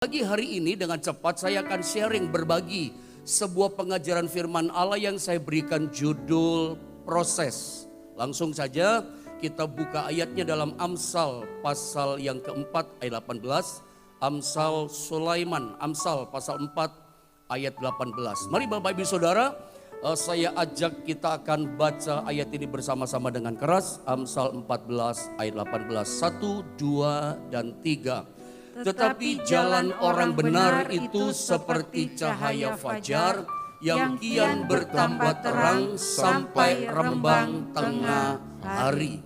Pagi hari ini dengan cepat saya akan sharing berbagi sebuah pengajaran firman Allah yang saya berikan judul proses. Langsung saja kita buka ayatnya dalam Amsal pasal yang keempat ayat 18. Amsal Sulaiman, Amsal pasal 4 ayat 18. Mari Bapak Ibu Saudara, saya ajak kita akan baca ayat ini bersama-sama dengan keras. Amsal 14 ayat 18, 1, 2, dan 3. Tetapi jalan orang benar itu seperti cahaya fajar yang kian bertambah terang sampai rembang tengah hari.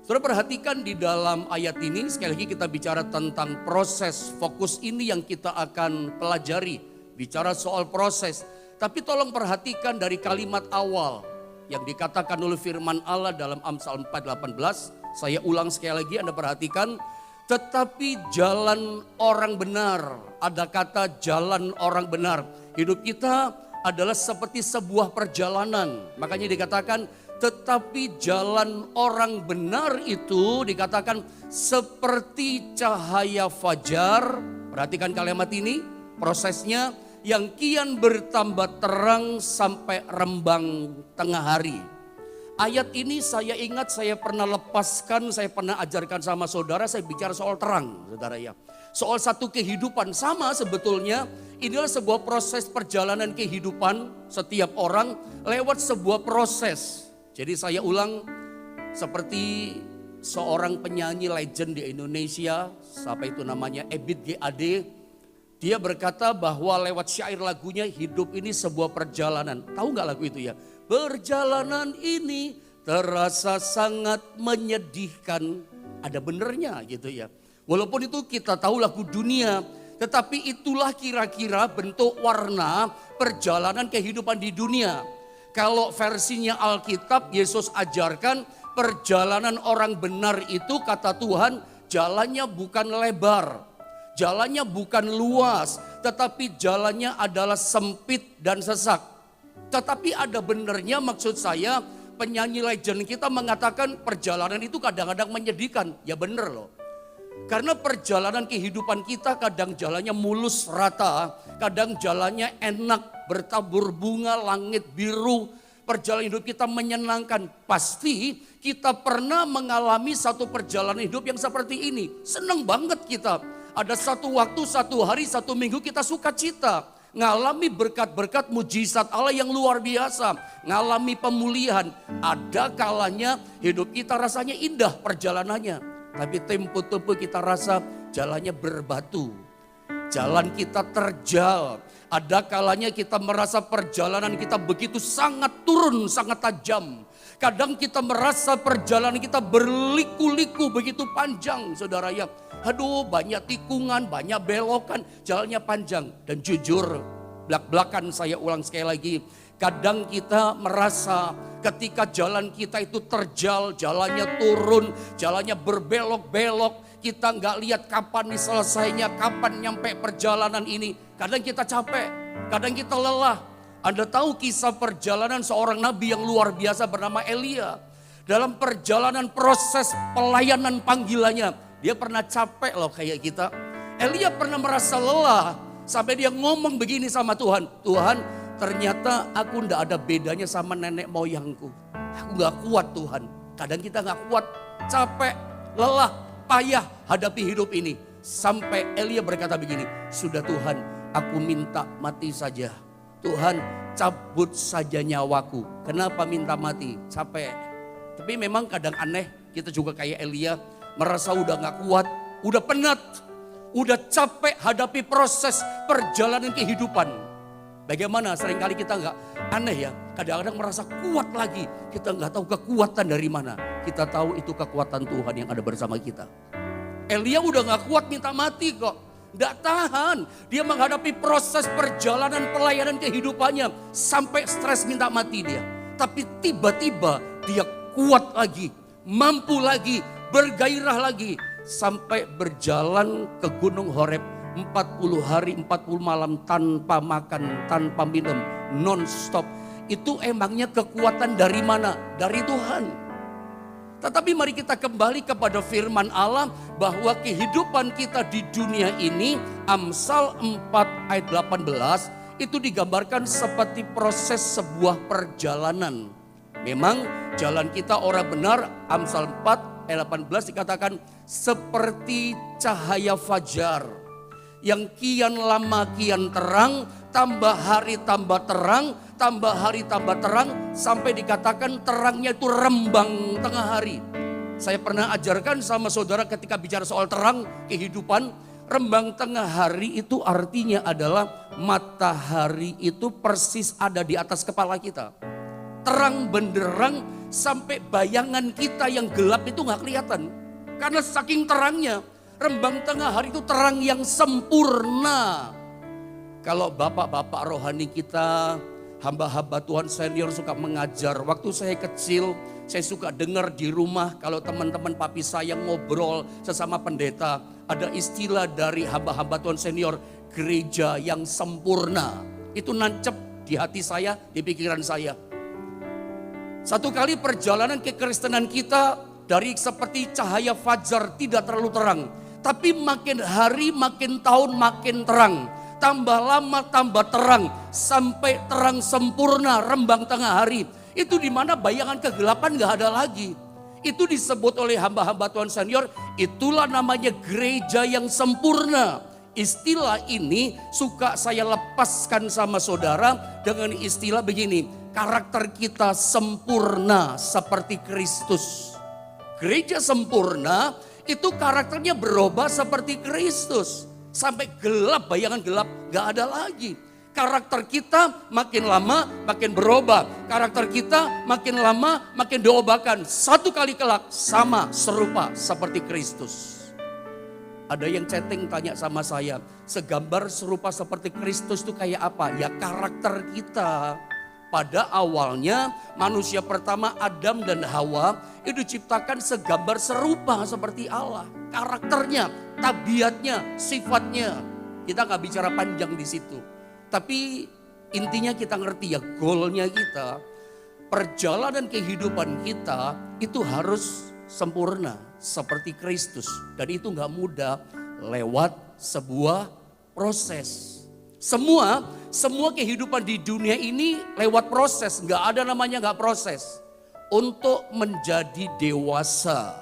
Saudara perhatikan di dalam ayat ini, sekali lagi kita bicara tentang proses. Fokus ini yang kita akan pelajari, bicara soal proses. Tapi tolong perhatikan dari kalimat awal yang dikatakan oleh firman Allah dalam Amsal 4:18. Saya ulang sekali lagi, Anda perhatikan. Tetapi jalan orang benar, ada kata jalan orang benar. Hidup kita adalah seperti sebuah perjalanan. Makanya dikatakan tetapi jalan orang benar itu dikatakan seperti cahaya fajar. Perhatikan kalimat ini, prosesnya yang kian bertambah terang sampai rembang tengah hari. Ayat ini saya ingat saya pernah lepaskan, saya pernah ajarkan sama saudara, saya bicara soal terang saudara ya. Soal satu kehidupan sama sebetulnya, inilah sebuah proses perjalanan kehidupan setiap orang lewat sebuah proses. Jadi saya ulang, seperti seorang penyanyi legend di Indonesia, siapa itu namanya, Ebit G.Ade. Dia berkata bahwa lewat syair lagunya, hidup ini sebuah perjalanan. Tahu gak lagu itu ya? Perjalanan ini terasa sangat menyedihkan. Ada benernya gitu ya. Walaupun itu kita tahu lagu dunia. Tetapi itulah kira-kira bentuk warna perjalanan kehidupan di dunia. Kalau versinya Alkitab, Yesus ajarkan perjalanan orang benar itu kata Tuhan jalannya bukan lebar. Jalannya bukan luas. Tetapi jalannya adalah sempit dan sesak. Tetapi ada benernya, maksud saya penyanyi legend kita mengatakan perjalanan itu kadang-kadang menyedihkan. Ya bener loh. Karena perjalanan kehidupan kita kadang jalannya mulus rata. Kadang jalannya enak, bertabur bunga, langit biru. Perjalanan hidup kita menyenangkan. Pasti kita pernah mengalami satu perjalanan hidup yang seperti ini. Seneng banget kita. Ada satu waktu, satu hari, satu minggu kita sukacita. Ngalami berkat-berkat mujizat Allah yang luar biasa. Ngalami pemulihan. Ada kalanya hidup kita rasanya indah perjalanannya. Tapi tempo-tempo kita rasa jalannya berbatu. Jalan kita terjal. Ada kalanya kita merasa perjalanan kita begitu sangat turun, sangat tajam. Kadang kita merasa perjalanan kita berliku-liku begitu panjang saudara ya. Aduh banyak tikungan, banyak belokan, jalannya panjang. Dan jujur, belak-belakan saya ulang sekali lagi. Kadang kita merasa ketika jalan kita itu terjal, jalannya turun, jalannya berbelok-belok. Kita nggak lihat kapan nih selesainya, kapan nyampe perjalanan ini. Kadang kita capek, kadang kita lelah. Anda tahu kisah perjalanan seorang nabi yang luar biasa bernama Elia. Dalam perjalanan proses pelayanan panggilannya. Dia pernah capek loh kayak kita. Elia pernah merasa lelah. Sampai dia ngomong begini sama Tuhan. Tuhan, ternyata aku ndak ada bedanya sama nenek moyangku. Aku gak kuat Tuhan. Kadang kita gak kuat, capek, lelah, payah hadapi hidup ini. Sampai Elia berkata begini. Sudah Tuhan, aku minta mati saja. Tuhan, cabut saja nyawaku. Kenapa minta mati? Capek. Tapi memang kadang aneh, kita juga kayak Elia. Merasa udah gak kuat, udah penat, udah capek hadapi proses perjalanan kehidupan. Bagaimana seringkali kita gak aneh ya, kadang-kadang merasa kuat lagi. Kita gak tahu kekuatan dari mana. Kita tahu itu kekuatan Tuhan yang ada bersama kita. Elia udah gak kuat minta mati kok. Gak tahan, dia menghadapi proses perjalanan pelayanan kehidupannya. Sampai stres minta mati dia. Tapi tiba-tiba dia kuat lagi, mampu lagi, bergairah lagi sampai berjalan ke Gunung Horeb 40 hari 40 malam tanpa makan, tanpa minum, non stop. Itu emangnya kekuatan dari mana? Dari Tuhan. Tetapi mari kita kembali kepada firman Allah bahwa kehidupan kita di dunia ini, Amsal 4 ayat 18, itu digambarkan seperti proses sebuah perjalanan. Memang jalan kita orang benar, Amsal 4 ayat 18 dikatakan seperti cahaya fajar yang kian lama kian terang, tambah hari tambah terang, tambah hari tambah terang, sampai dikatakan terangnya itu rembang tengah hari. Saya pernah ajarkan sama saudara ketika bicara soal terang kehidupan, rembang tengah hari itu artinya adalah matahari itu persis ada di atas kepala kita. Terang benderang sampai bayangan kita yang gelap itu gak kelihatan. Karena saking terangnya, rembang tengah hari itu terang yang sempurna. Kalau bapak-bapak rohani kita, hamba-hamba Tuhan senior suka mengajar. Waktu saya kecil, saya suka dengar di rumah kalau teman-teman papi saya ngobrol sesama pendeta. Ada istilah dari hamba-hamba Tuhan senior, gereja yang sempurna. Itu nancep di hati saya, di pikiran saya. Satu kali perjalanan kekristenan kita dari seperti cahaya fajar tidak terlalu terang. Tapi makin hari, makin tahun, makin terang. Tambah lama, tambah terang. Sampai terang sempurna, rembang tengah hari. Itu dimana bayangan kegelapan gak ada lagi. Itu disebut oleh hamba-hamba Tuhan senior, itulah namanya gereja yang sempurna. Istilah ini suka saya lepaskan sama saudara dengan istilah begini. Karakter kita sempurna seperti Kristus. Gereja sempurna itu karakternya berubah seperti Kristus. Sampai gelap, bayangan gelap gak ada lagi. Karakter kita makin lama makin berubah. Karakter kita makin lama makin diubahkan. Satu kali kelak sama serupa seperti Kristus. Ada yang chatting tanya sama saya, segambar serupa seperti Kristus itu kayak apa? Ya karakter kita. Pada awalnya manusia pertama Adam dan Hawa itu diciptakan segambar serupa seperti Allah. Karakternya, tabiatnya, sifatnya. Kita gak bicara panjang di situ. Tapi intinya kita ngerti ya, goalnya kita, perjalanan kehidupan kita itu harus sempurna seperti Kristus. Dan itu gak mudah lewat sebuah proses. Semua kehidupan di dunia ini lewat proses, gak ada namanya gak proses. Untuk menjadi dewasa,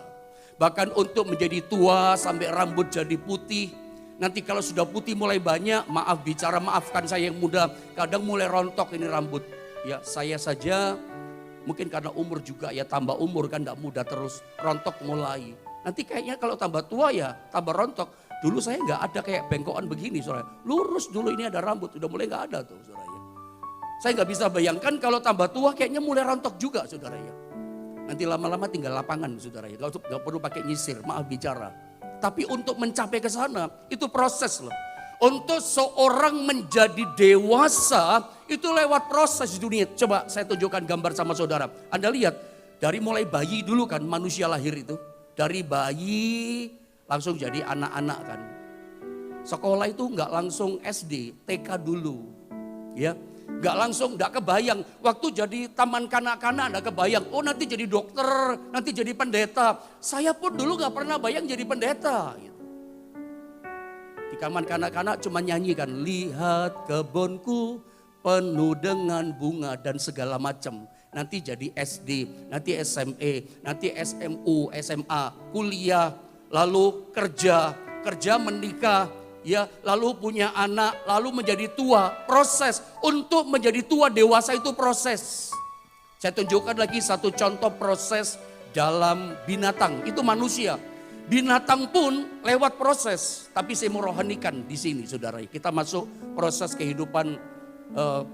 bahkan untuk menjadi tua sampai rambut jadi putih. Nanti kalau sudah putih mulai banyak, maafkan saya yang muda, kadang mulai rontok ini rambut. Ya saya saja mungkin karena umur juga ya, tambah umur kan gak muda terus, rontok mulai. Nanti kayaknya kalau tambah tua ya tambah rontok. Dulu saya gak ada kayak bengkokan begini saudara. Lurus dulu ini ada rambut, udah mulai gak ada tuh saudara ya. Saya gak bisa bayangkan kalau tambah tua kayaknya mulai rontok juga saudara ya. Nanti lama-lama tinggal lapangan saudara ya. Gak perlu pakai nyisir, maaf bicara. Tapi untuk mencapai ke sana itu proses loh. Untuk seorang menjadi dewasa itu lewat proses di dunia. Coba saya tunjukkan gambar sama saudara. Anda lihat dari mulai bayi dulu kan manusia lahir itu. Dari bayi langsung jadi anak-anak kan. Sekolah itu nggak langsung SD, TK dulu. Ya, nggak langsung, nggak kebayang. Waktu jadi taman kanak-kanak nggak kebayang. Oh nanti jadi dokter, nanti jadi pendeta. Saya pun dulu nggak pernah bayang jadi pendeta. Gitu. Di taman kanak-kanak cuma nyanyi kan. Lihat kebunku penuh dengan bunga dan segala macam. Nanti jadi SD, nanti SMA, nanti SMU, SMA, kuliah, lalu kerja menikah, ya, lalu punya anak, lalu menjadi tua. Proses untuk menjadi tua dewasa itu proses. Saya tunjukkan lagi satu contoh proses dalam binatang, itu manusia. Binatang pun lewat proses, tapi saya mau rohanikan di sini saudara. Kita masuk proses kehidupan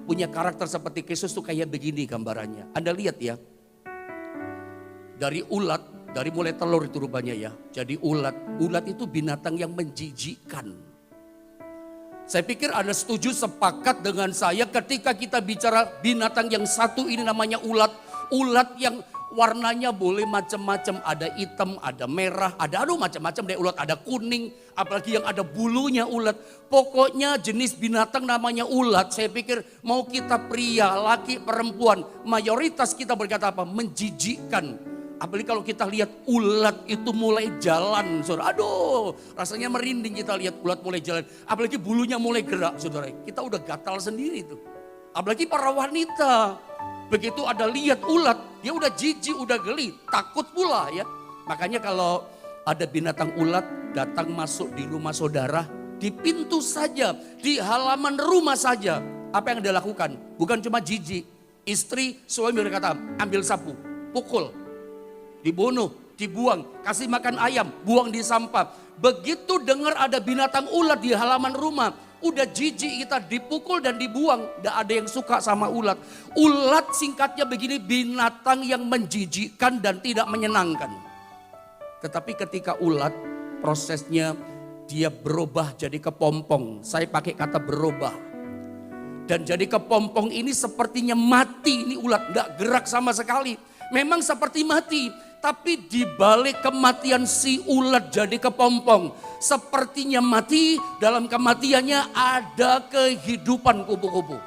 punya karakter seperti Kristus tuh kayak begini gambarannya. Anda lihat ya, dari ulat, dari mulai telur itu rupanya ya. Jadi ulat itu binatang yang menjijikkan. Saya pikir Anda setuju sepakat dengan saya ketika kita bicara binatang yang satu ini namanya ulat. Ulat yang warnanya boleh macam-macam, ada hitam, ada merah, ada macam-macam deh ulat, ada kuning, apalagi yang ada bulunya ulat. Pokoknya jenis binatang namanya ulat. Saya pikir mau kita pria, laki, perempuan, mayoritas kita berkata apa? Menjijikkan. Apalagi kalau kita lihat ulat itu mulai jalan, saudara. Aduh, rasanya merinding kita lihat ulat mulai jalan. Apalagi bulunya mulai gerak, saudara. Kita udah gatal sendiri tuh. Apalagi para wanita. Begitu ada lihat ulat, dia udah jijik, udah geli, takut pula ya. Makanya kalau ada binatang ulat datang masuk di rumah saudara, di pintu saja, di halaman rumah saja. Apa yang dia lakukan? Bukan cuma jijik. Istri, suami berkata, ambil sapu, pukul. Dibunuh, dibuang, kasih makan ayam, buang di sampah. Begitu dengar ada binatang ulat di halaman rumah, udah jijik kita dipukul dan dibuang. Tidak ada yang suka sama ulat. Ulat singkatnya begini, binatang yang menjijikkan dan tidak menyenangkan. Tetapi ketika ulat prosesnya dia berubah jadi kepompong. Saya pakai kata berubah. Dan jadi kepompong ini sepertinya mati, ini ulat tidak gerak sama sekali. Memang seperti mati. Tapi di balik kematian si ulat jadi kepompong. Sepertinya mati, dalam kematiannya ada kehidupan kupu-kupu.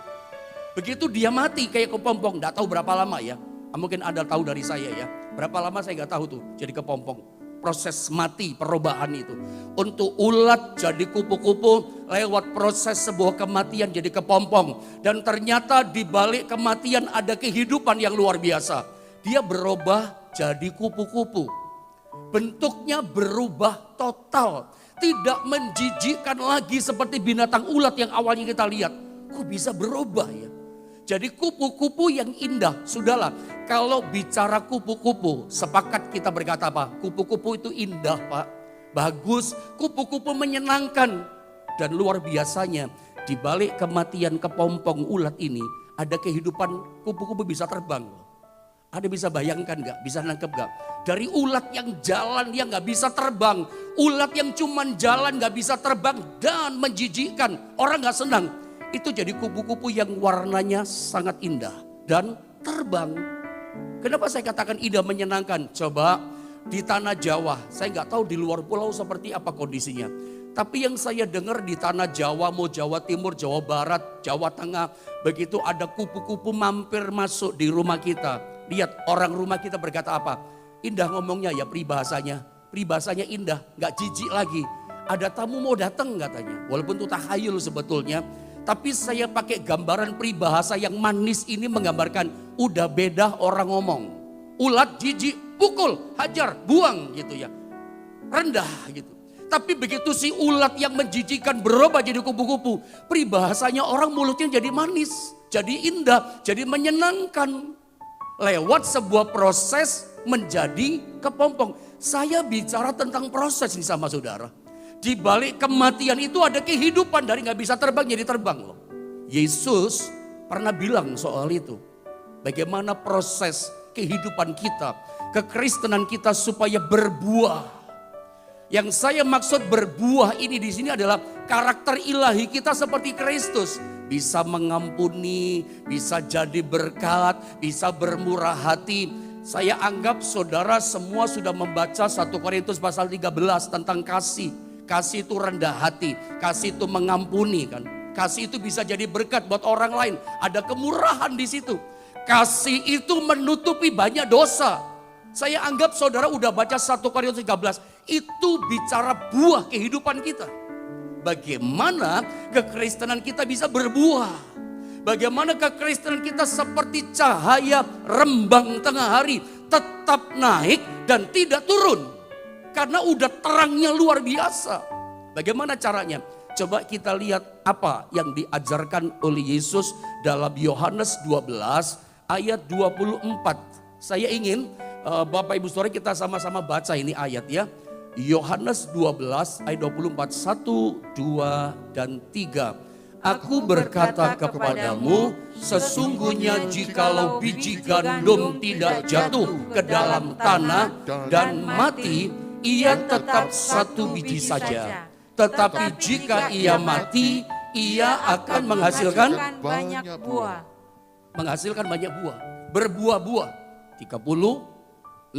Begitu dia mati kayak kepompong, gak tahu berapa lama ya. Mungkin Anda tahu dari saya ya. Berapa lama saya gak tahu tuh jadi kepompong. Proses mati, perubahan itu. Untuk ulat jadi kupu-kupu lewat proses sebuah kematian jadi kepompong. Dan ternyata di balik kematian ada kehidupan yang luar biasa. Dia berubah jadi kupu-kupu. Bentuknya berubah total. Tidak menjijikkan lagi seperti binatang ulat yang awalnya kita lihat. Kok bisa berubah ya? Jadi kupu-kupu yang indah. Sudahlah, kalau bicara kupu-kupu, sepakat kita berkata apa? Kupu-kupu itu indah, Pak. Bagus, kupu-kupu menyenangkan. Dan luar biasanya, di balik kematian kepompong ulat ini, ada kehidupan kupu-kupu bisa terbang. Ada bisa bayangkan gak? Bisa nangkep gak? Dari ulat yang jalan dia gak bisa terbang. Ulat yang cuman jalan gak bisa terbang dan menjijikkan. Orang gak senang. Itu jadi kupu-kupu yang warnanya sangat indah dan terbang. Kenapa saya katakan indah menyenangkan? Coba di tanah Jawa, saya gak tahu di luar pulau seperti apa kondisinya. Tapi yang saya dengar di tanah Jawa, mau Jawa Timur, Jawa Barat, Jawa Tengah. Begitu ada kupu-kupu mampir masuk di rumah kita. Lihat orang rumah kita berkata apa? Indah ngomongnya ya peribahasanya. Peribahasanya indah, gak jijik lagi. Ada tamu mau datang katanya. Walaupun itu tahayul sebetulnya. Tapi saya pakai gambaran peribahasa yang manis ini menggambarkan udah beda orang ngomong. Ulat jijik, pukul, hajar, buang gitu ya. Rendah gitu. Tapi begitu si ulat yang menjijikkan berubah jadi kupu-kupu. Peribahasanya orang mulutnya jadi manis. Jadi indah, jadi menyenangkan. Lewat sebuah proses menjadi kepompong. Saya bicara tentang proses nih sama saudara. Di balik kematian itu ada kehidupan, dari gak bisa terbang jadi terbang loh. Yesus pernah bilang soal itu. Bagaimana proses kehidupan kita, kekristenan kita supaya berbuah. Yang saya maksud berbuah ini di sini adalah karakter ilahi kita seperti Kristus. Bisa mengampuni, bisa jadi berkat, bisa bermurah hati. Saya anggap saudara semua sudah membaca 1 Korintus pasal 13 tentang kasih. Kasih itu rendah hati, kasih itu mengampuni kan. Kasih itu bisa jadi berkat buat orang lain. Ada kemurahan di situ. Kasih itu menutupi banyak dosa. Saya anggap saudara udah baca 1 Korintus 13. Itu bicara buah kehidupan kita. Bagaimana kekristenan kita bisa berbuah. Bagaimana kekristenan kita seperti cahaya rembang tengah hari. Tetap naik dan tidak turun. Karena udah terangnya luar biasa. Bagaimana caranya? Coba kita lihat apa yang diajarkan oleh Yesus dalam Yohanes 12 ayat 24. Saya ingin Bapak Ibu Saudara kita sama-sama baca ini ayat ya. Yohanes 12 ayat 24, 1, 2, dan 3. Aku berkata kepadamu, sesungguhnya jikalau biji gandum tidak jatuh ke dalam tanah dan mati, ia tetap satu biji saja. Tetapi jika ia mati, ia akan menghasilkan banyak buah. Menghasilkan banyak buah. Berbuah-buah. 30,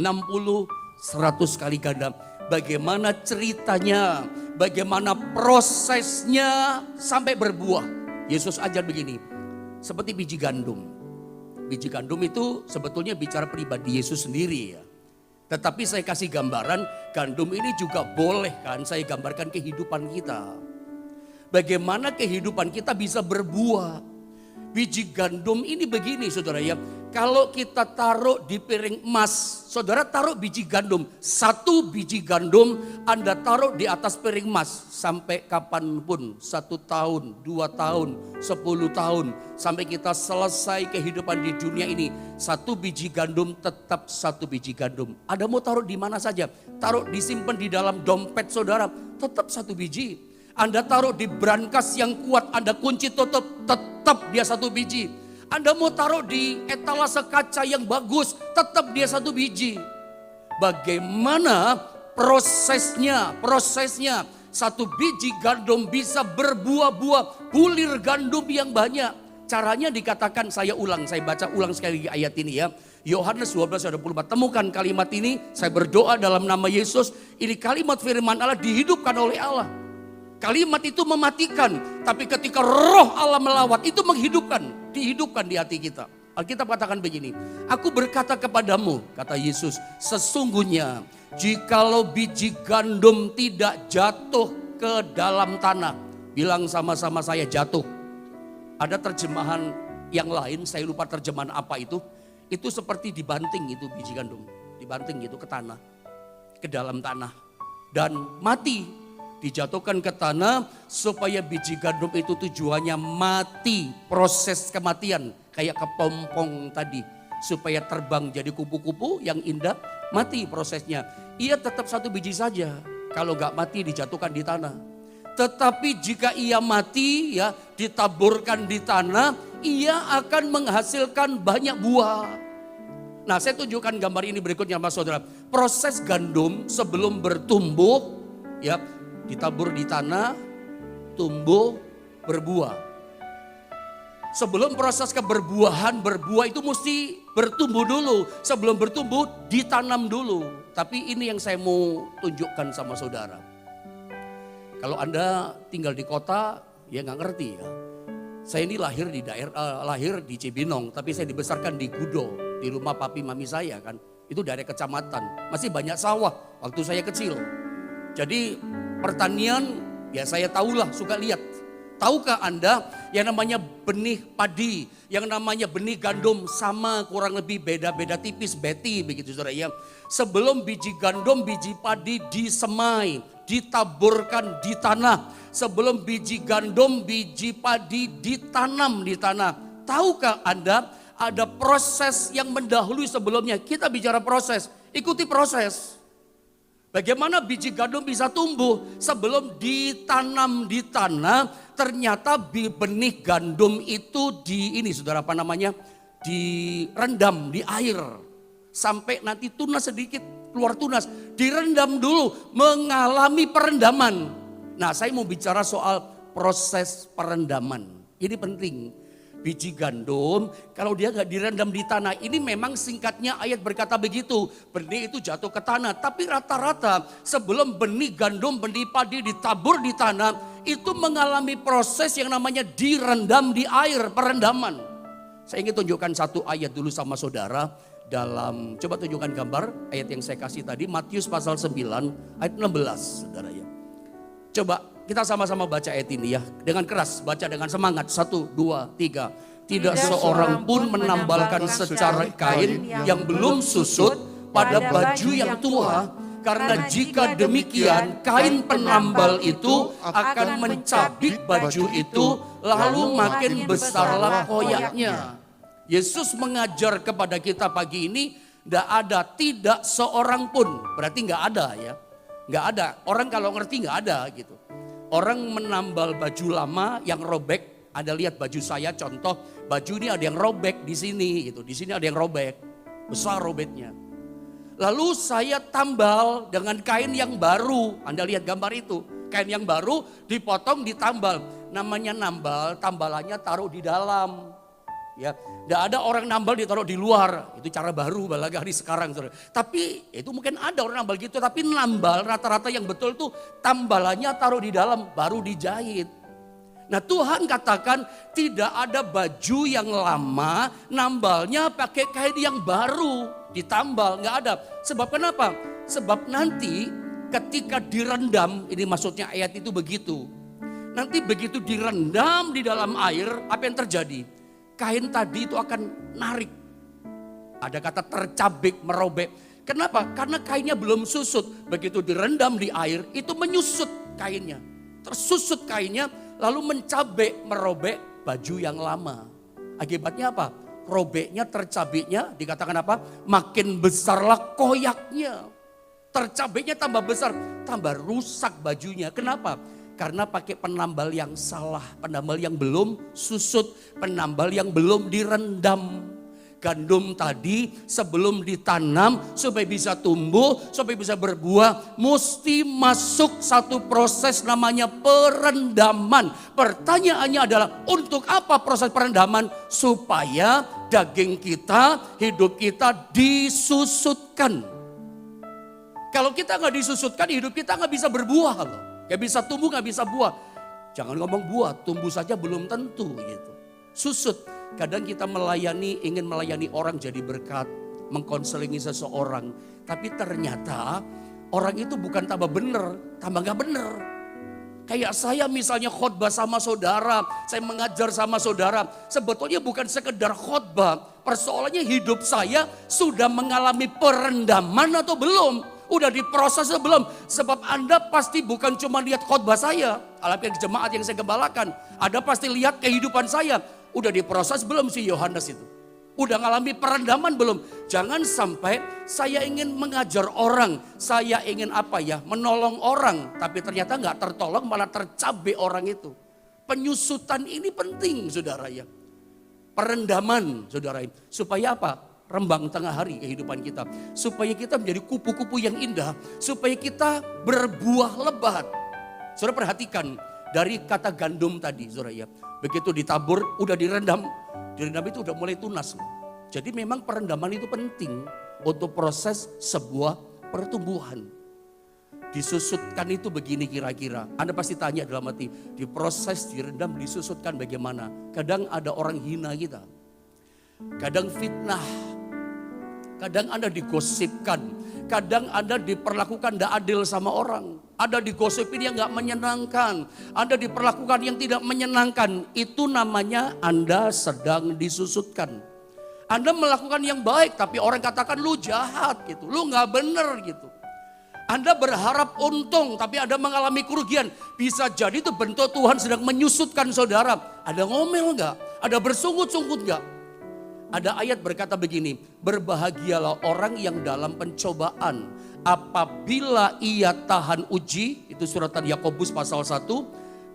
60, 100 kali ganda. Bagaimana ceritanya, bagaimana prosesnya sampai berbuah. Yesus ajar begini, seperti biji gandum. Biji gandum itu sebetulnya bicara pribadi Yesus sendiri ya. Tetapi saya kasih gambaran, gandum ini juga boleh kan saya gambarkan kehidupan kita. Bagaimana kehidupan kita bisa berbuah. Biji gandum ini begini saudara ya. Kalau kita taruh di piring emas, saudara taruh biji gandum. 1 biji gandum Anda taruh di atas piring emas. Sampai kapanpun, 1 tahun, 2 tahun, 10 tahun. Sampai kita selesai kehidupan di dunia ini. 1 biji gandum tetap 1 biji gandum. Anda mau taruh di mana saja. Taruh disimpan di dalam dompet saudara. Tetap 1 biji. Anda taruh di brankas yang kuat, Anda kunci tutup, tetap dia 1 biji. Anda mau taruh di etalase kaca yang bagus, tetap dia 1 biji. Bagaimana prosesnya? 1 biji gandum bisa berbuah-buah, bulir gandum yang banyak. Caranya dikatakan, saya baca ulang sekali lagi ayat ini ya. Yohanes 12:24, temukan kalimat ini, saya berdoa dalam nama Yesus. Ini kalimat firman Allah dihidupkan oleh Allah. Kalimat itu mematikan, tapi ketika roh Allah melawat itu menghidupkan, dihidupkan di hati kita. Alkitab katakan begini, aku berkata kepadamu, kata Yesus, sesungguhnya jikalau biji gandum tidak jatuh ke dalam tanah, bilang sama-sama saya jatuh. Ada terjemahan yang lain, saya lupa terjemahan apa itu seperti dibanting itu biji gandum, dibanting gitu ke tanah, ke dalam tanah dan mati. Dijatuhkan ke tanah supaya biji gandum itu tujuannya mati, proses kematian kayak kepompong tadi, supaya terbang jadi kupu-kupu yang indah, mati prosesnya. Ia tetap 1 biji saja, kalau gak mati dijatuhkan di tanah. Tetapi jika ia mati ya, ditaburkan di tanah, ia akan menghasilkan banyak buah. Nah, saya tunjukkan gambar ini berikutnya Mas Saudara. Proses gandum sebelum bertumbuh ya, ditabur di tanah, tumbuh, berbuah. Sebelum proses keberbuahan, berbuah itu mesti bertumbuh dulu. Sebelum bertumbuh, ditanam dulu. Tapi ini yang saya mau tunjukkan sama saudara. Kalau Anda tinggal di kota, ya nggak ngerti ya. Saya ini lahir di Cibinong, tapi saya dibesarkan di Gudo, di rumah papi mami saya kan. Itu daerah kecamatan, masih banyak sawah waktu saya kecil. Jadi pertanian, ya saya tahulah, suka lihat. Tahukah Anda yang namanya benih padi, yang namanya benih gandum sama kurang lebih beda-beda tipis, beti begitu saudara ya. Sebelum biji gandum, biji padi disemai, ditaburkan di tanah. Sebelum biji gandum, biji padi ditanam di tanah. Tahukah Anda ada proses yang mendahului sebelumnya? Kita bicara proses, ikuti proses. Bagaimana biji gandum bisa tumbuh sebelum ditanam di tanah, ternyata benih gandum itu direndam di air. Sampai nanti tunas sedikit, keluar tunas, direndam dulu, mengalami perendaman. Nah, saya mau bicara soal proses perendaman. Ini penting. Biji gandum, kalau dia gak direndam di tanah, ini memang singkatnya ayat berkata begitu. Benih itu jatuh ke tanah, tapi rata-rata sebelum benih gandum, benih padi ditabur di tanah, itu mengalami proses yang namanya direndam di air, perendaman. Saya ingin tunjukkan 1 ayat dulu sama saudara. Coba tunjukkan gambar ayat yang saya kasih tadi, Matius pasal 9 ayat 16 saudara ya. Coba kita sama-sama baca ayat ini ya, dengan keras, baca dengan semangat. 1, 2, 3. Tidak seorang pun menambalkan secara kain yang belum susut pada baju yang tua. Karena jika demikian, kain penambal itu akan mencabik baju itu, lalu makin besarlah koyaknya. Yesus mengajar kepada kita pagi ini, tidak seorang pun, berarti nggak ada ya. Nggak ada, orang kalau ngerti nggak ada gitu. Orang menambal baju lama yang robek, Anda lihat baju saya contoh, baju ini ada yang robek di sini gitu, di sini ada yang robek, besar robeknya. Lalu saya tambal dengan kain yang baru, Anda lihat gambar itu, kain yang baru dipotong ditambal. Namanya nambal, tambalannya taruh di dalam. Ya, tidak ada orang nambal ditaruh di luar, itu cara baru apalagi hari sekarang. Saudara. Tapi itu mungkin ada orang nambal gitu, tapi nambal rata-rata yang betul tuh tambalannya taruh di dalam, baru dijahit. Nah Tuhan katakan tidak ada baju yang lama, nambalnya pakai kain yang baru. ditambal, nggak ada. Sebab kenapa? Sebab nanti ketika direndam, ini maksudnya ayat itu begitu. Nanti begitu direndam di dalam air, apa yang terjadi? Kain tadi itu akan narik. Ada kata tercabik, merobek. Kenapa? Karena kainnya belum susut. Begitu direndam di air, itu menyusut kainnya. Tersusut kainnya, lalu mencabik, merobek baju yang lama. Akibatnya apa? Robeknya, tercabiknya, dikatakan apa? Makin besarlah koyaknya. Tercabiknya tambah besar, tambah rusak bajunya. Kenapa? Karena pakai penambal yang salah, penambal yang belum susut, penambal yang belum direndam. Gandum tadi sebelum ditanam supaya bisa tumbuh, supaya bisa berbuah, mesti masuk satu proses namanya perendaman. Pertanyaannya adalah untuk apa proses perendaman? Supaya daging kita, hidup kita disusutkan. Kalau kita nggak disusutkan, hidup kita nggak bisa berbuah loh. Nggak bisa tumbuh, nggak bisa buah. Jangan ngomong buah, tumbuh saja belum tentu gitu. Susut. Kadang kita ingin melayani orang jadi berkat, mengkonselingi seseorang. Tapi ternyata orang itu bukan tambah benar, tambah gak benar. Kayak saya misalnya khotbah sama saudara, saya mengajar sama saudara. Sebetulnya bukan sekedar khotbah, persoalannya hidup saya sudah mengalami perendaman atau belum. Udah diproses atau belum? Sebab Anda pasti bukan cuma lihat khotbah saya, alhamdulillah di jemaat yang saya gembalakan. Anda pasti lihat kehidupan saya. Udah diproses belum si Yohanes itu? Udah ngalami perendaman belum? Jangan sampai saya ingin mengajar orang, saya ingin menolong orang. Tapi ternyata gak tertolong, malah tercabai orang itu. Penyusutan ini penting saudara ya. Perendaman saudara. Supaya apa? Rembang tengah hari kehidupan kita. Supaya kita menjadi kupu-kupu yang indah. Supaya kita berbuah lebat. Saudara perhatikan dari kata gandum tadi saudara ya. Begitu ditabur, udah direndam itu udah mulai tunas. Jadi memang perendaman itu penting untuk proses sebuah pertumbuhan. Disusutkan itu begini kira-kira. Anda pasti tanya dalam hati, diproses, direndam, disusutkan bagaimana? Kadang ada orang hina kita. Kadang fitnah. Kadang Anda digosipkan. Kadang Anda diperlakukan tidak adil sama orang. Ada digosipin yang gak menyenangkan. Anda diperlakukan yang tidak menyenangkan. Itu namanya Anda sedang disusutkan. Anda melakukan yang baik tapi orang katakan lu jahat gitu. Lu gak bener gitu. Anda berharap untung tapi Anda mengalami kerugian. Bisa jadi itu bentuk Tuhan sedang menyusutkan saudara. Ada ngomel gak? Ada bersungut-sungut gak? Ada ayat berkata begini, berbahagialah orang yang dalam pencobaan apabila ia tahan uji, itu suratan Yakobus pasal 1,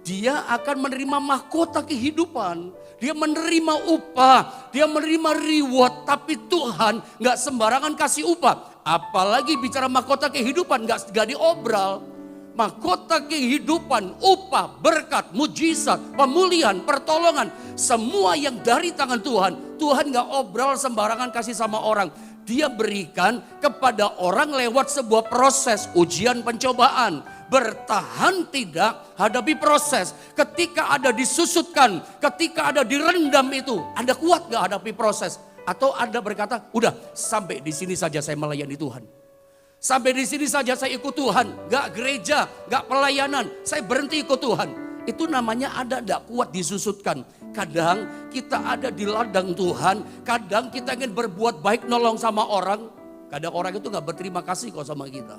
dia akan menerima mahkota kehidupan, dia menerima upah, dia menerima reward, tapi Tuhan gak sembarangan kasih upah, apalagi bicara mahkota kehidupan gak diobral. Mahkota kehidupan, upah, berkat, mujizat, pemulihan, pertolongan. Semua yang dari tangan Tuhan. Tuhan gak obral sembarangan kasih sama orang. Dia berikan kepada orang lewat sebuah proses ujian pencobaan. Bertahan tidak, hadapi proses. Ketika ada disusutkan, ketika ada direndam itu. Anda kuat gak hadapi proses? Atau Anda berkata, udah sampai di sini saja saya melayani Tuhan. Sampai di sini saja saya ikut Tuhan, gak gereja, gak pelayanan, saya berhenti ikut Tuhan. Itu namanya ada gak kuat disusutkan. Kadang kita ada di ladang Tuhan, kadang kita ingin berbuat baik nolong sama orang. Kadang orang itu gak berterima kasih kok sama kita.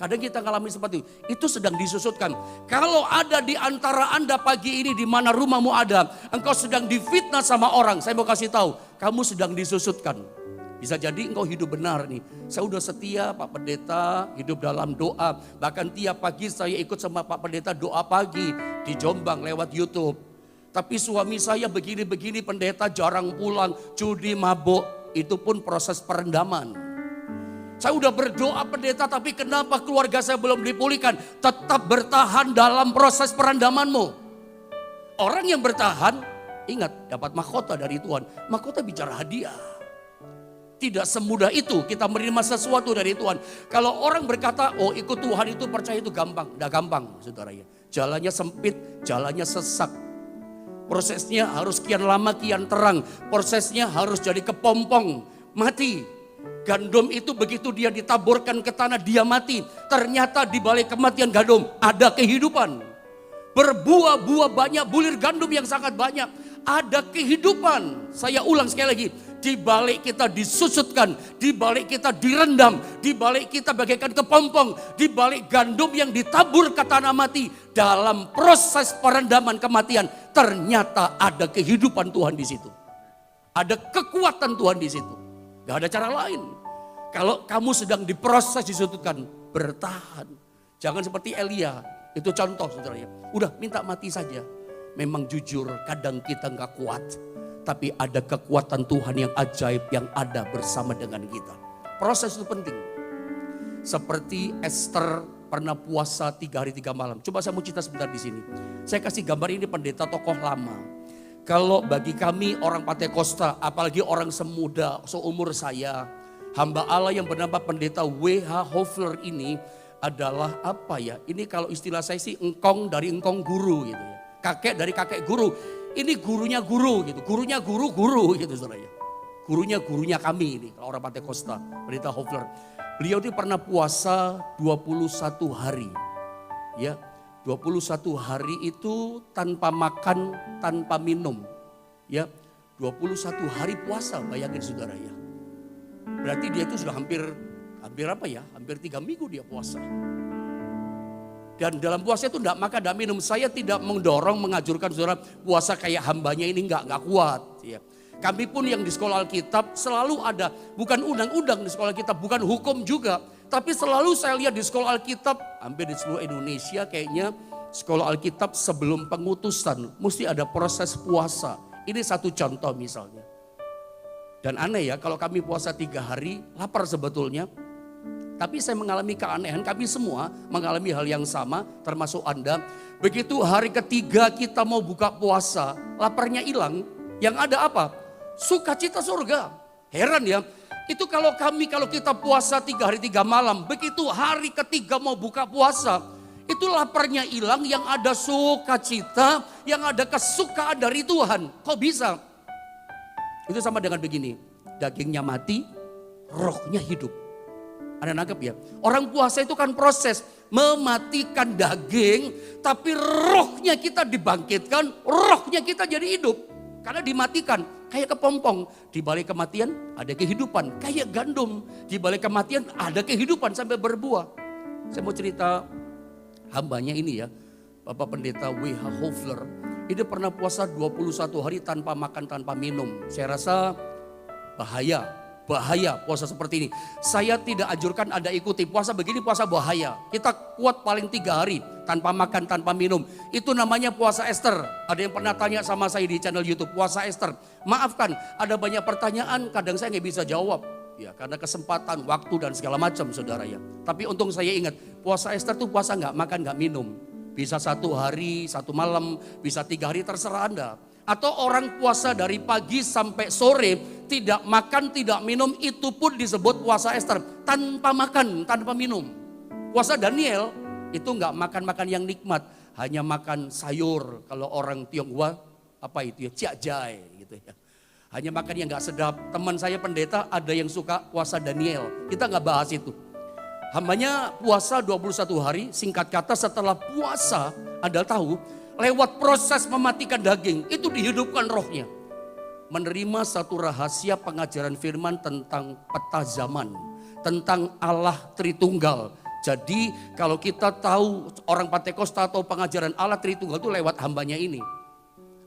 Kadang kita ngalami seperti itu sedang disusutkan. Kalau ada di antara Anda pagi ini di mana rumahmu ada, engkau sedang difitnah sama orang, saya mau kasih tahu, kamu sedang disusutkan. Bisa jadi engkau hidup benar nih. Saya udah setia Pak Pendeta hidup dalam doa. Bahkan tiap pagi saya ikut sama Pak Pendeta doa pagi di Jombang lewat YouTube. Tapi suami saya begini-begini pendeta jarang pulang, judi mabuk. Itu pun proses perendaman. Saya udah berdoa pendeta tapi kenapa keluarga saya belum dipulihkan? Tetap bertahan dalam proses perendamanmu. Orang yang bertahan ingat dapat mahkota dari Tuhan. Mahkota bicara hadiah. Tidak semudah itu kita menerima sesuatu dari Tuhan. Kalau orang berkata, oh ikut Tuhan itu percaya itu gampang. Tidak gampang saudara ya. Jalannya sempit, jalannya sesak. Prosesnya harus kian lama kian terang. Prosesnya harus jadi kepompong, mati. Gandum itu begitu dia ditaburkan ke tanah dia mati. Ternyata di balik kematian gandum ada kehidupan. Berbuah-buah banyak, bulir gandum yang sangat banyak. Ada kehidupan. Saya ulang sekali lagi. Di balik kita disusutkan, di balik kita direndam, di balik kita bagaikan kepompong, di balik gandum yang ditabur ke tanah mati. Dalam proses perendaman kematian, ternyata ada kehidupan Tuhan di situ. Ada kekuatan Tuhan di situ. Gak ada cara lain. Kalau kamu sedang diproses disututkan, bertahan. Jangan seperti Elia. Itu contoh saudara ya. Udah minta mati saja. Memang jujur kadang kita gak kuat. Tapi ada kekuatan Tuhan yang ajaib yang ada bersama dengan kita. Proses itu penting. Seperti Esther pernah puasa 3 hari 3 malam. Coba saya mau cerita sebentar di sini. Saya kasih gambar ini pendeta tokoh lama. Kalau bagi kami orang Pantai Kosta, apalagi orang semuda, seumur saya, hamba Allah yang bernama pendeta W.H. Hofler ini adalah apa ya? Ini kalau istilah saya sih engkong dari engkong guru gitu ya. Kakek dari kakek guru. Ini gurunya guru gitu. Gurunya guru gitu saudara ya. Gurunya kami ini orang Pantai Kosta, pendeta Hofler. Beliau ini pernah puasa 21 hari. Ya. 21 hari itu tanpa makan, tanpa minum. Ya, 21 hari puasa, bayangin saudara ya. Berarti dia itu sudah hampir apa ya? Hampir 3 minggu dia puasa. Dan dalam puasa itu enggak makan, enggak minum. Saya tidak mendorong, mengajurkan saudara puasa kayak hambanya ini enggak kuat. Ya. Kami pun yang di sekolah Alkitab selalu ada, bukan undang-undang di sekolah Alkitab, bukan hukum juga. Tapi selalu saya lihat di sekolah Alkitab, hampir di seluruh Indonesia kayaknya sekolah Alkitab sebelum pengutusan mesti ada proses puasa. Ini satu contoh misalnya. Dan aneh ya kalau kami puasa 3 hari, lapar sebetulnya. Tapi saya mengalami keanehan, kami semua mengalami hal yang sama termasuk Anda. Begitu hari ketiga kita mau buka puasa, laparnya hilang. Yang ada apa? Sukacita surga. Heran ya. Itu kalau kita puasa 3 hari 3 malam, begitu hari ketiga mau buka puasa, itu laparnya hilang, yang ada sukacita, yang ada kesukaan dari Tuhan. Kok bisa? Itu sama dengan begini, dagingnya mati, rohnya hidup. Anda nangkep ya? Orang puasa itu kan proses mematikan daging, tapi rohnya kita dibangkitkan, rohnya kita jadi hidup. Karena dimatikan, kayak kepompong. Di balik kematian ada kehidupan, kayak gandum. Di balik kematian ada kehidupan sampai berbuah. Saya mau cerita hambanya ini ya, Bapak Pendeta W.H. Hofler. Ini pernah puasa 21 hari tanpa makan, tanpa minum. Saya rasa bahaya puasa seperti ini. Saya tidak anjurkan Anda ikuti puasa begini, puasa bahaya. Kita kuat paling 3 hari tanpa makan, tanpa minum. Itu namanya puasa Esther. Ada yang pernah tanya sama saya di channel YouTube, puasa Esther. Maafkan, ada banyak pertanyaan kadang saya nggak bisa jawab. Ya, karena kesempatan, waktu dan segala macam saudara ya. Tapi untung saya ingat, puasa Esther itu puasa nggak makan, nggak minum. Bisa 1 hari, 1 malam, bisa 3 hari, terserah Anda. Atau orang puasa dari pagi sampai sore, tidak makan, tidak minum, itu pun disebut puasa Esther. Tanpa makan, tanpa minum. Puasa Daniel, itu nggak makan-makan yang nikmat. Hanya makan sayur, kalau orang Tionghoa, apa itu ya, ciajai gitu ya. Hanya makan yang nggak sedap. Teman saya pendeta ada yang suka puasa Daniel. Kita nggak bahas itu. Hambanya puasa 21 hari, singkat kata setelah puasa, Anda tahu, lewat proses mematikan daging, itu dihidupkan rohnya. Menerima satu rahasia pengajaran firman tentang peta zaman. Tentang Allah Tritunggal. Jadi kalau kita tahu orang Pantai Kosta atau pengajaran Allah Tritunggal itu lewat hambanya ini.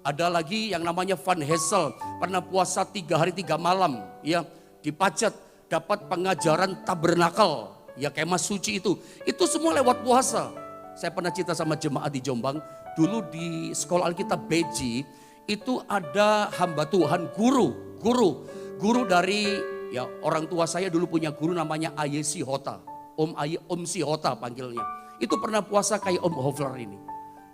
Ada lagi yang namanya Van Hessel. Pernah puasa 3 hari 3 malam. Ya, di Pacet dapat pengajaran tabernakel. Ya kemah suci itu. Itu semua lewat puasa. Saya pernah cerita sama jemaat di Jombang. Dulu di sekolah Alkitab Beji itu ada hamba Tuhan guru dari ya orang tua saya dulu punya guru namanya Ayesi Hota, Om Sihota panggilnya. Itu pernah puasa kayak Om Hofler ini.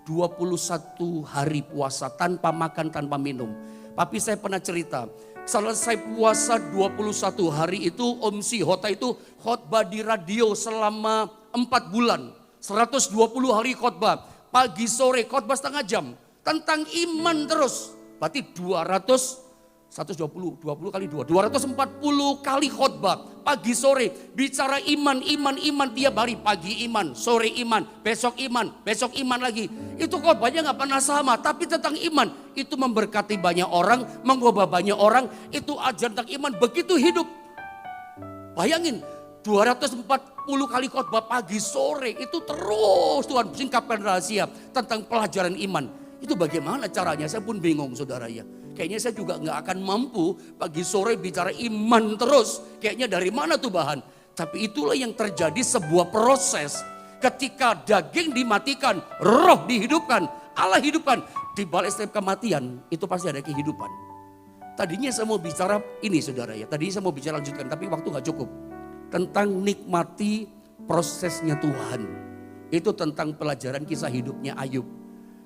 21 hari puasa tanpa makan, tanpa minum. Tapi saya pernah cerita, selesai puasa 21 hari itu Om Sihota itu khotbah di radio selama 4 bulan. 120 hari khotbah. Pagi sore khotbah setengah jam tentang iman terus. Berarti 240 kali 2, 240 kali khotbah pagi sore bicara iman, iman, iman tiap hari. Pagi iman, sore iman, besok iman lagi. Itu khotbahnya gak pernah sama, tapi tentang iman. Itu memberkati banyak orang, mengubah banyak orang. Itu ajaran tentang iman, begitu hidup. Bayangin, 240 kali khotbah pagi sore. Itu terus Tuhan singkapkan rahasia tentang pelajaran iman. Itu bagaimana caranya? Saya pun bingung saudara ya. Kayaknya saya juga gak akan mampu pagi sore bicara iman terus. Kayaknya dari mana tuh bahan? Tapi itulah yang terjadi, sebuah proses. Ketika daging dimatikan, roh dihidupkan, Allah hidupkan. Di balik setiap kematian itu pasti ada kehidupan. Tadinya saya mau bicara ini saudara ya. Tadinya saya mau bicara lanjutkan tapi waktu gak cukup. Tentang nikmati prosesnya Tuhan. Itu tentang pelajaran kisah hidupnya Ayub.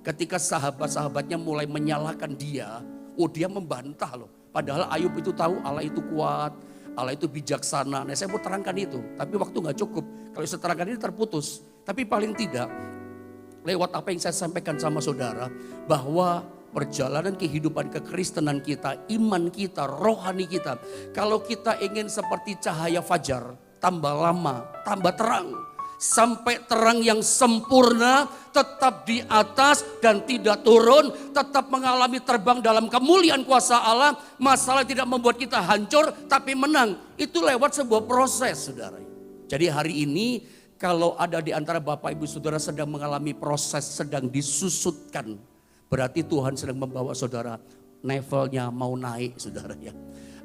Ketika sahabat-sahabatnya mulai menyalahkan dia. Oh dia membantah loh. Padahal Ayub itu tahu Allah itu kuat. Allah itu bijaksana. Nah saya mau terangkan itu. Tapi waktu gak cukup. Kalau saya terangkan ini terputus. Tapi paling tidak lewat apa yang saya sampaikan sama saudara. Bahwa perjalanan kehidupan kekristenan kita, iman kita, rohani kita. Kalau kita ingin seperti cahaya fajar. Tambah lama, tambah terang. Sampai terang yang sempurna, tetap di atas dan tidak turun, tetap mengalami terbang dalam kemuliaan kuasa Allah. Masalah tidak membuat kita hancur, tapi menang. Itu lewat sebuah proses, saudara. Jadi hari ini, kalau ada di antara Bapak Ibu Saudara sedang mengalami proses, sedang disusutkan, berarti Tuhan sedang membawa saudara, levelnya mau naik, saudara ya.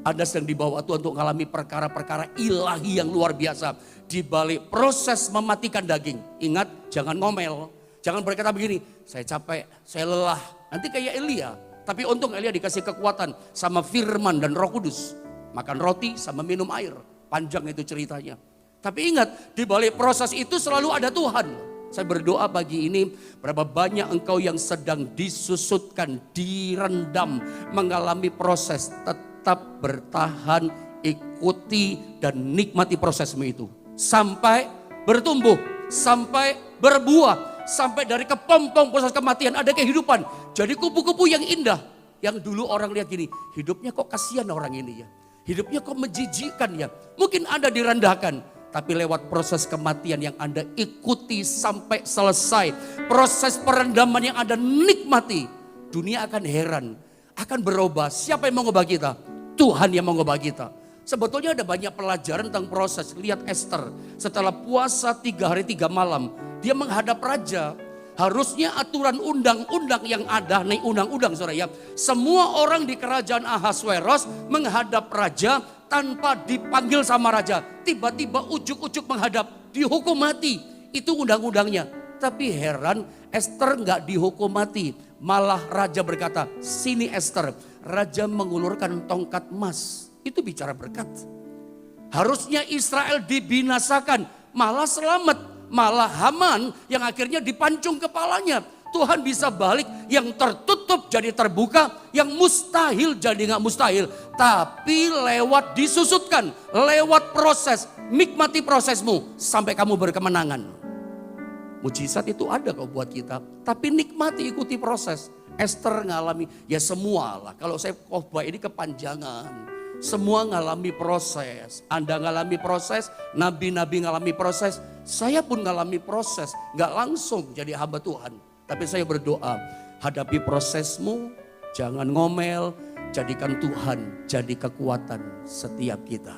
Anda sedang dibawa Tuhan untuk mengalami perkara-perkara ilahi yang luar biasa. Di balik proses mematikan daging. Ingat, jangan ngomel. Jangan berkata begini, saya capek, saya lelah. Nanti kayak Elia. Tapi untung Elia dikasih kekuatan sama firman dan Roh Kudus. Makan roti sama minum air. Panjang itu ceritanya. Tapi ingat, di balik proses itu selalu ada Tuhan. Saya berdoa pagi ini, berapa banyak engkau yang sedang disusutkan, direndam, mengalami proses. Tetap bertahan, ikuti dan nikmati prosesmu itu. Sampai bertumbuh, sampai berbuah, sampai dari kepompong proses kematian ada kehidupan. Jadi kupu-kupu yang indah. Yang dulu orang lihat gini, hidupnya kok kasihan orang ini ya. Hidupnya kok menjijikkan ya. Mungkin Anda direndahkan, tapi lewat proses kematian yang Anda ikuti sampai selesai. Proses perendaman yang Anda nikmati. Dunia akan heran, akan berubah. Siapa yang mengubah kita? Tuhan yang mengubah kita. Sebetulnya ada banyak pelajaran tentang proses. Lihat Esther, setelah puasa 3 hari 3 malam, dia menghadap raja. Harusnya aturan undang-undang yang ada, nih undang-undang saudara ya. Semua orang di kerajaan Ahasweros menghadap raja tanpa dipanggil sama raja. Tiba-tiba ujuk-ujuk menghadap, dihukum mati. Itu undang-undangnya. Tapi heran, Esther nggak dihukum mati. Malah raja berkata, sini Esther. Raja mengulurkan tongkat emas. Itu bicara berkat. Harusnya Israel dibinasakan, malah selamat. Malah Haman yang akhirnya dipancung kepalanya. Tuhan bisa balik, yang tertutup jadi terbuka, yang mustahil jadi gak mustahil. Tapi lewat disusutkan, lewat proses, nikmati prosesmu sampai kamu berkemenangan. Mujizat itu ada kok buat kita, tapi nikmati, ikuti proses. Esther ngalami, ya semua lah. Kalau saya khotbah ini kepanjangan. Semua ngalami proses. Anda ngalami proses, nabi-nabi ngalami proses. Saya pun ngalami proses. Gak langsung jadi hamba Tuhan. Tapi saya berdoa, hadapi prosesmu, jangan ngomel. Jadikan Tuhan jadi kekuatan setiap kita.